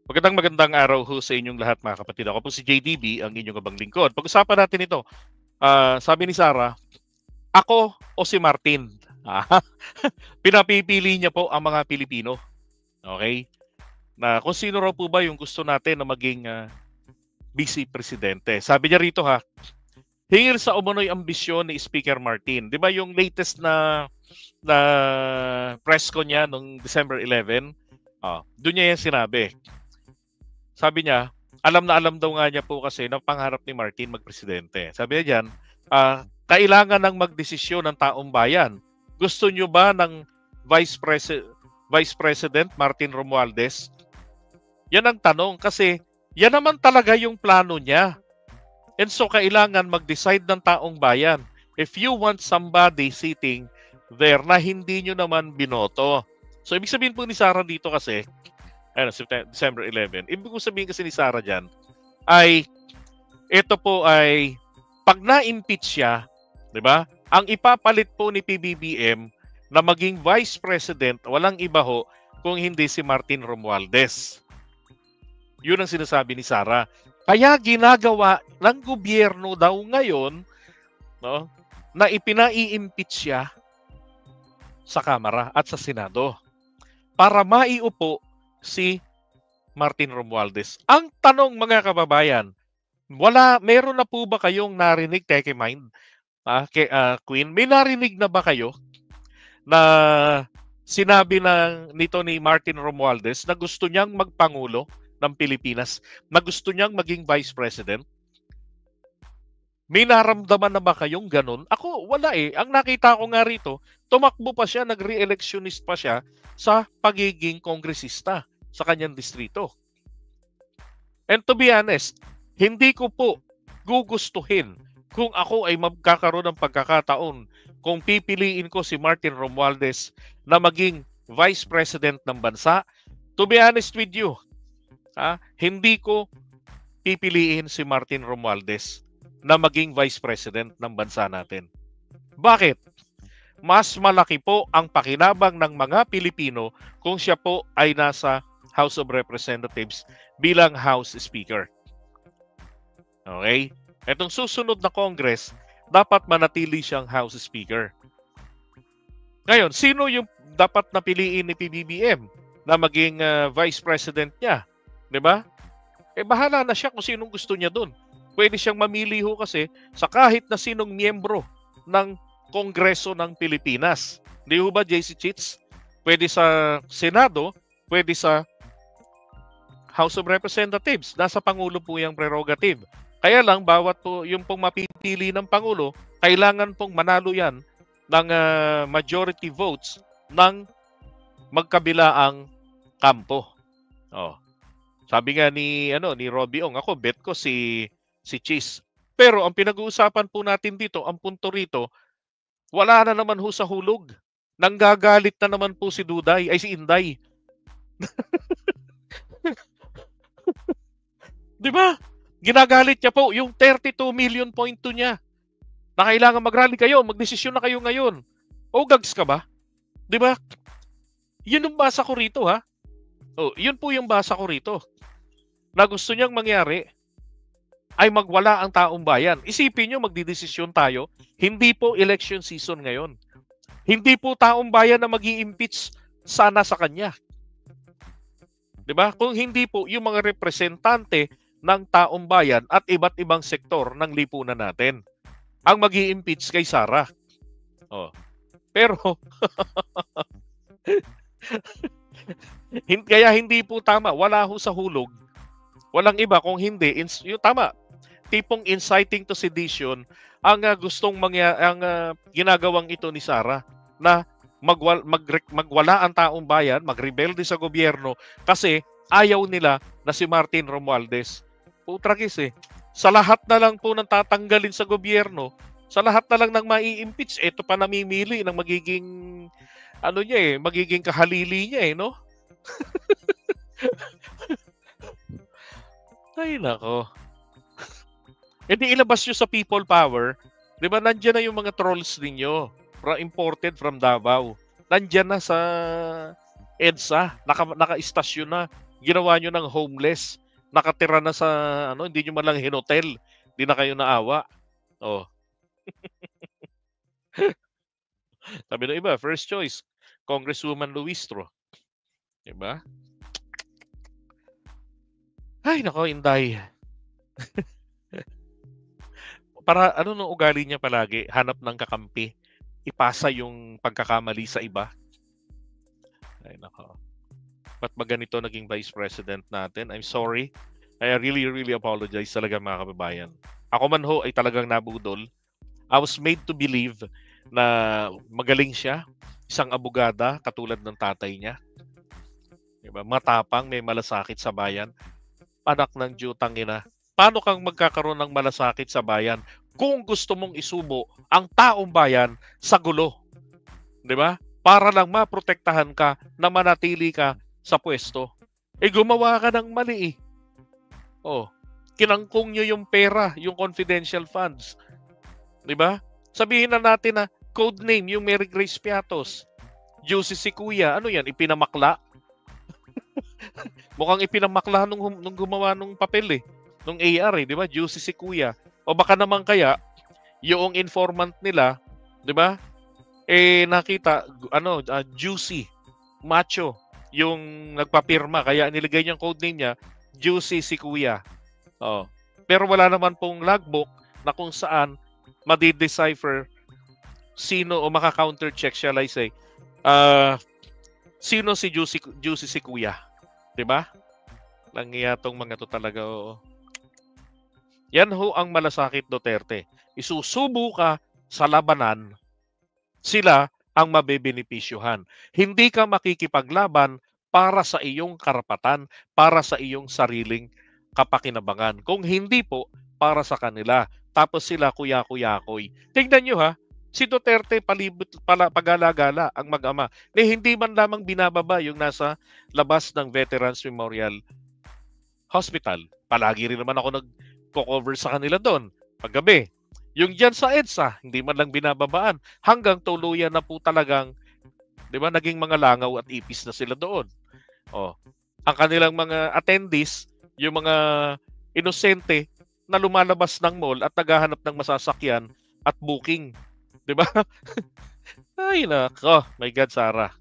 Magandang araw ho sa inyong lahat mga kapatid. Ako po si JDB, ang inyong abang lingkod. Pag-usapan natin ito. Sabi ni Sarah, ako o si Martin? Ah, pinapipili niya po ang mga Pilipino. Okay? Na kung sino raw po ba yung gusto natin na maging vice presidente. Sabi niya rito ha, hingil sa umano'y ambisyon ni Speaker Martin. Di ba yung latest na press ko niya noong December 11? Doon niya yan sinabi. Sabi niya, alam na alam daw nga niya po kasi na pangarap ni Martin magpresidente. Sabi niya diyan, kailangan ng magdesisyon ng taong bayan. Gusto niyo ba ng Vice President Martin Romualdez? Yan ang tanong kasi yan naman talaga yung plano niya. And so kailangan mag-decide ng taong bayan. If you want somebody sitting there na hindi nyo naman binoto. So ibig sabihin po ni Sarah dito kasi, December 11. Ibig ko sabihin kasi ni Sarah dyan, ay ito po ay pag na-impeach siya, di ba? Ang ipapalit po ni PBBM na maging Vice President, walang iba ho kung hindi si Martin Romualdez. Yun ang sinasabi ni Sarah. Kaya ginagawa ng gobyerno daw ngayon, no, na ipinai-impeach siya sa Kamara at sa Senado para maiupo si Martin Romualdez. Ang tanong mga kababayan, meron na po ba kayong narinig, Teke Mind, Queen, may narinig na ba kayo na sinabi nito ni Martin Romualdez na gusto niyang magpangulo ng Pilipinas, na gusto niyang maging Vice President? May naramdaman na ba kayong ganun? Ako, wala eh. Ang nakita ko nga rito, tumakbo pa siya, nag-re-electionist pa siya sa pagiging kongresista sa kanyang distrito. And to be honest, hindi ko po gugustuhin kung ako ay magkakaroon ng pagkakataon kung pipiliin ko si Martin Romualdez na maging Vice President ng bansa. To be honest with you, hindi ko pipiliin si Martin Romualdez na maging Vice President ng bansa natin. Bakit? Mas malaki po ang pakinabang ng mga Pilipino kung siya po ay nasa House of Representatives bilang House Speaker. Okay? Etong susunod na Congress, dapat manatili siyang House Speaker. Ngayon, sino yung dapat napiliin ni PBBM na maging Vice President niya? Diba? Bahala na siya kung sinong gusto niya dun. Pwede siyang mamili ho kasi sa kahit na sinong miyembro ng Kongreso ng Pilipinas. Di ho ba, JC Cheats? Pwede sa Senado, pwede sa House of Representatives. Nasa Pangulo po yung prerogative. Kaya lang, bawat po yung pong mapipili ng Pangulo, kailangan pong manalo yan ng majority votes ng magkabilaang kampo. Sabi nga ni Robbie Ong, ako bet ko si Cheese. Pero ang pinag-uusapan po natin dito, ang punto rito, wala na naman ho sa hulog. Nanggagalit na naman po si Inday. Di ba? Ginagalit niya po yung 32 million point niya. Na kailangan mag-rally kayo, magdesisyon na kayo ngayon. O gags ka ba? Di ba? Yun yung basa ko rito ha. Yun po yung basa ko rito. Na gusto niyang mangyari ay magwala ang taong bayan. Isipin nyo, magdidesisyon tayo. Hindi po election season ngayon. Hindi po taong bayan na mag-i-impeach sana sa kanya. Diba? Kung hindi po yung mga representante ng taong bayan at iba't ibang sektor ng lipunan natin ang mag-i-impeach kay Sarah. Pero kaya hindi po tama. Wala ho sa hulog. Walang iba kung hindi yung tama. Tipong inciting to sedition ang ginagawang ito ni Sarah na magwala ang taong bayan, magrebelde sa gobyerno kasi ayaw nila na si Martin Romualdez. Putragis eh. Sa lahat na lang po ng tatanggalin sa gobyerno, sa lahat na lang ng mai-impeach, ito pa namimili ng magiging magiging kahalili niya no? Ay nako. Di ilabas nyo sa people power. Di ba nandiyan na yung mga trolls ninyo imported from Davao. Nandiyan na sa EDSA. Naka-istasyon na. Ginawa nyo ng homeless. Nakatira na sa, hindi nyo man lang hinotel. Hindi na kayo naawa. Oh, sabi ng iba, first choice, Congresswoman Luistro. Diba? Ay, nako, Inday. Para, no ugali niya palagi? Hanap ng kakampi. Ipasa yung pagkakamali sa iba. Ay, nako. Ba't ba ganito naging vice president natin? I'm sorry. I really, really apologize talaga mga kababayan. Ako man ho ay talagang nabudol. I was made to believe na magaling siya. Isang abogada katulad ng tatay niya. Diba? Matapang, may malasakit sa bayan. Anak ng jutang ina. Paano kang magkakaroon ng malasakit sa bayan kung gusto mong isubo ang taong bayan sa gulo? 'Di ba? Para lang maprotektahan ka na manatili ka sa pwesto. Gumawa ka ng mali eh. Oh, kinangkong nyo yung pera, yung confidential funds. 'Di ba? Sabihin na natin na code name yung Mary Grace Piatos. Juicy si Kuya. Ano yan? Ipinamakla? Mukhang ipinamakla nung gumawa nung papel eh. Nung AR eh, di ba? Juicy si Kuya. O baka naman kaya, yung informant nila, di ba? Nakita, Juicy, Macho, yung nagpapirma. Kaya nilagay niyang code name niya, Juicy si Kuya. Oh. Pero wala naman pong logbook na kung saan madi-decipher sino o maka-counter check shall I say. Sino si Juicy si Kuya? 'Di ba? Langya tong mga to talaga. Oo. Yan ho ang malasakit Duterte. Isusubo ka sa labanan, sila ang mabebenepisyuhan. Hindi ka makikipaglaban para sa iyong karapatan, para sa iyong sariling kapakinabangan. Kung hindi po, para sa kanila. Tapos sila kuya-kuyakoy. Tingnan nyo ha, si Duterte pag-alagala ang mag-ama. Hindi man lamang binababa yung nasa labas ng Veterans Memorial Hospital. Palagi rin naman ako nag-cover sa kanila doon. Paggabi. Yung dyan sa EDSA, hindi man lang binababaan. Hanggang tuluyan na po talagang, di ba, naging mga langaw at ipis na sila doon. Oh. Ang kanilang mga attendees, yung mga inosente na lumalabas ng mall at naghahanap ng masasakyan at booking. Di ba? Ay, nako. My God, Sarah.